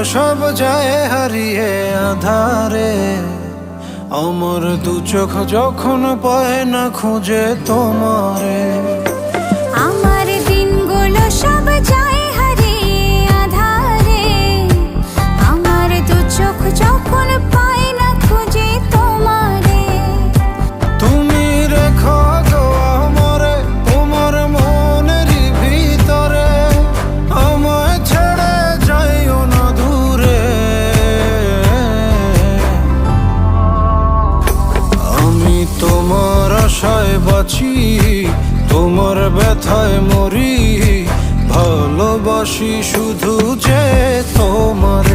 সব যায় হারিয়ে আধারে। আমার দু চোখ যখন পায় না খুঁজে তোমারে। আমার দিনগুলো সব যায় হারিয়ে আধারে। আমার দু চোখ যখন পায় না খুঁজে তোমারে। তুমি রেখো গো আমারে তোমার মনেরই ভিতরে, আমায় ছেড়ে যাইও না দূরে। আমি তোমার আশায় বাঁচি, তোমার ব্যথায় মরি, ভালোবাসি শুধু যে তোমার।